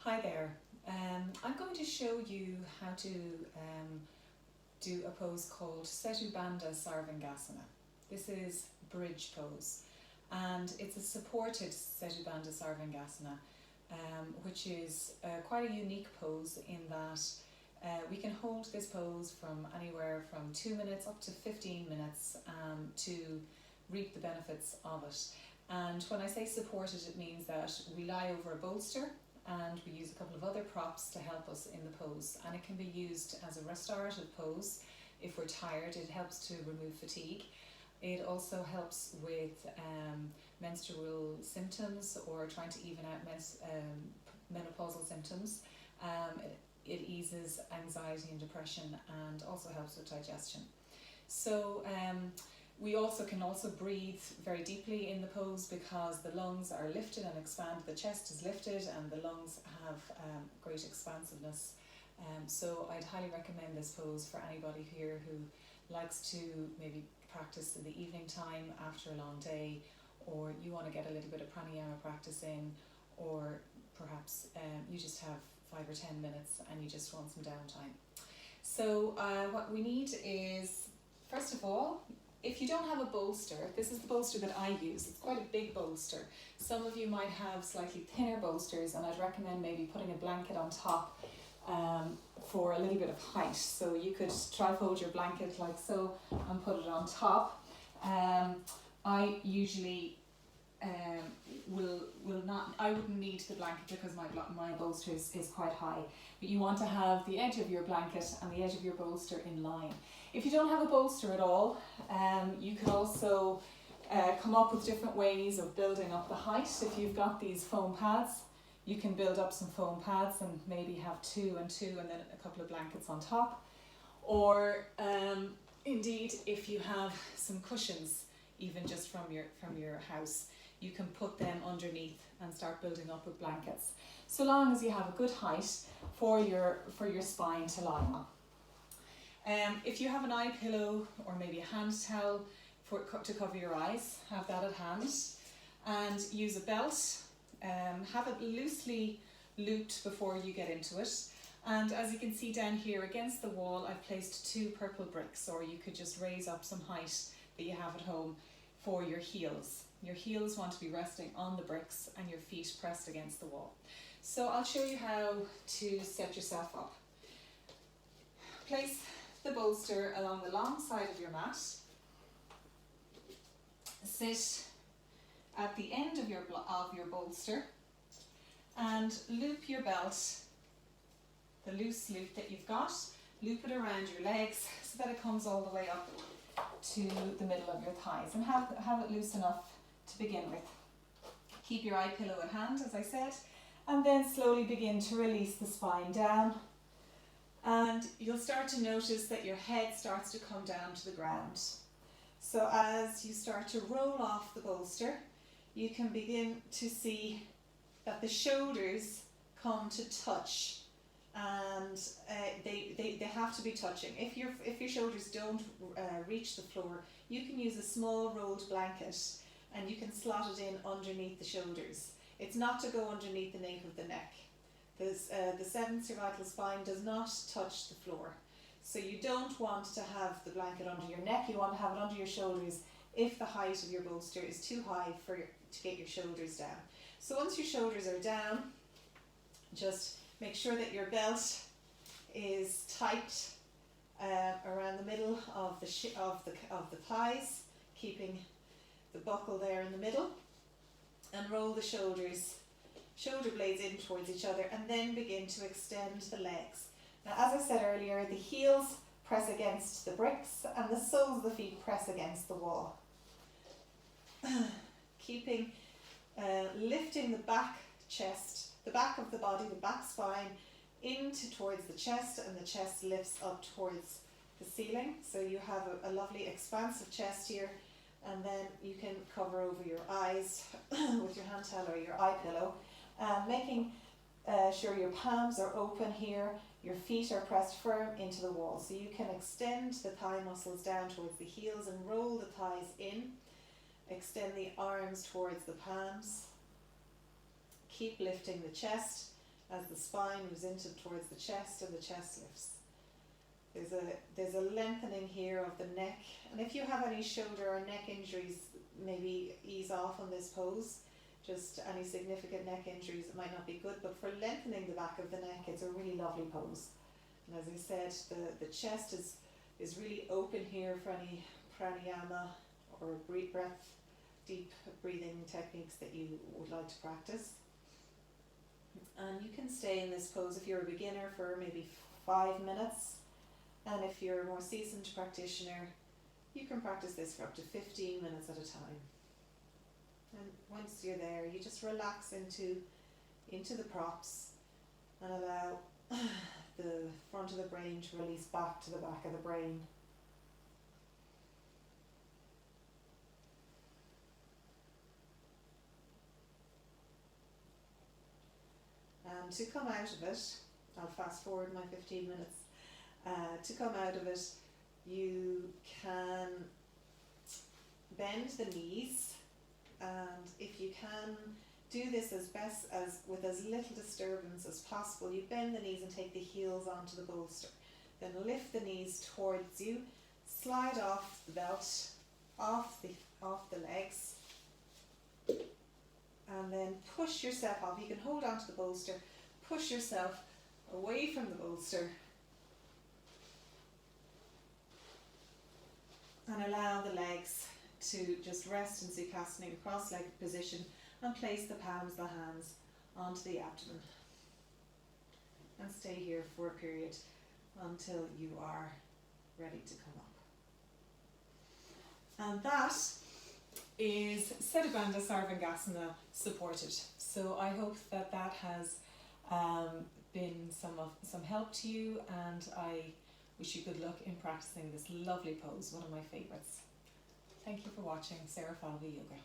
Hi there. I'm going to show you how to do a pose called Setubandha Sarvangasana. This is bridge pose, and it's a supported Setubandha Sarvangasana, which is quite a unique pose in that we can hold this pose from anywhere from 2 minutes up to 15 minutes to reap the benefits of it. And when I say supported, it means that we lie over a bolster and we use a couple of other props to help us in the pose, and it can be used as a restorative pose if we're tired. It helps to remove fatigue. It also helps with menstrual symptoms or trying to even out menopausal symptoms. It eases anxiety and depression and also helps with digestion. So we can also breathe very deeply in the pose because the lungs are lifted and expanded, the chest is lifted and the lungs have great expansiveness. So I'd highly recommend this pose for anybody here who likes to maybe practice in the evening time after a long day, or you want to get a little bit of pranayama practice in, or perhaps you just have 5 or 10 minutes and you just want some downtime. So what we need is, first of all, if you don't have a bolster, this is the bolster that I use. It's quite a big bolster. Some of you might have slightly thinner bolsters, and I'd recommend maybe putting a blanket on top for a little bit of height. So you could trifold your blanket like so and put it on top. I usually I wouldn't need the blanket because my bolster is quite high, but you want to have the edge of your blanket and the edge of your bolster in line. If you don't have a bolster at all, you could also come up with different ways of building up the height. If you've got these foam pads, you can build up some foam pads and maybe have 2 and 2 and then a couple of blankets on top. Or indeed, if you have some cushions, even just from your house, you can put them underneath and start building up with blankets, so long as you have a good height for your spine to lie on. If you have an eye pillow or maybe a hand towel to cover your eyes, have that at hand, and use a belt. Have it loosely looped before you get into it. And as you can see down here against the wall, I've placed 2 purple bricks, or you could just raise up some height that you have at home for your heels. Your heels want to be resting on the bricks and your feet pressed against the wall. So I'll show you how to set yourself up. Place the bolster along the long side of your mat. Sit at the end of your bolster and loop your belt, the loose loop that you've got, loop it around your legs so that it comes all the way up to the middle of your thighs, and have it loose enough to begin with. Keep your eye pillow at hand, as I said, and then slowly begin to release the spine down, and you'll start to notice that your head starts to come down to the ground. So as you start to roll off the bolster, you can begin to see that the shoulders come to touch, and they have to be touching. If your shoulders don't reach the floor, you can use a small rolled blanket and you can slot it in underneath the shoulders. It's not to go underneath the nape of the neck. The 7th cervical spine does not touch the floor. So you don't want to have the blanket under your neck, you want to have it under your shoulders if the height of your bolster is too high to get your shoulders down. So once your shoulders are down, just make sure that your belt is tight around the middle of the thighs, keeping the buckle there in the middle, and roll the shoulder blades in towards each other, and then begin to extend the legs. Now, as I said earlier, the heels press against the bricks and the soles of the feet press against the wall. Keeping lifting the back chest, the back of the body, the back spine towards the chest, and the chest lifts up towards the ceiling. So you have a lovely expansive chest here, and then you can cover over your eyes with your hand towel or your eye pillow, making sure your palms are open here, your feet are pressed firm into the wall. So you can extend the thigh muscles down towards the heels and roll the thighs in. Extend the arms towards the palms. Keep lifting the chest as the spine moves into towards the chest and the chest lifts. There's a lengthening here of the neck, and if you have any shoulder or neck injuries, maybe ease off on this pose. Just any significant neck injuries, it might not be good, but for lengthening the back of the neck, it's a really lovely pose. And as I said, the chest is really open here for any pranayama or deep breathing techniques that you would like to practice. And you can stay in this pose if you're a beginner for maybe 5 minutes, and if you're a more seasoned practitioner, you can practice this for up to 15 minutes at a time. And once you're there, you just relax into the props and allow the front of the brain to release back to the back of the brain. And to come out of it, I'll fast forward my 15 minutes. To come out of it, you can bend the knees, and if you can do this as best as with as little disturbance as possible, you bend the knees and take the heels onto the bolster. Then lift the knees towards you, slide off the belt, off the legs, and then push yourself off. You can hold onto the bolster, push yourself away from the bolster, and allow the legs to just rest in Sukhasana, cross-legged position, and place the palms of the hands onto the abdomen. And stay here for a period until you are ready to come up. And that is Setubandha Sarvangasana supported. So I hope that has been some help to you, and I wish you good luck in practicing this lovely pose, one of my favourites. Thank you for watching Sarah Falvey Yoga.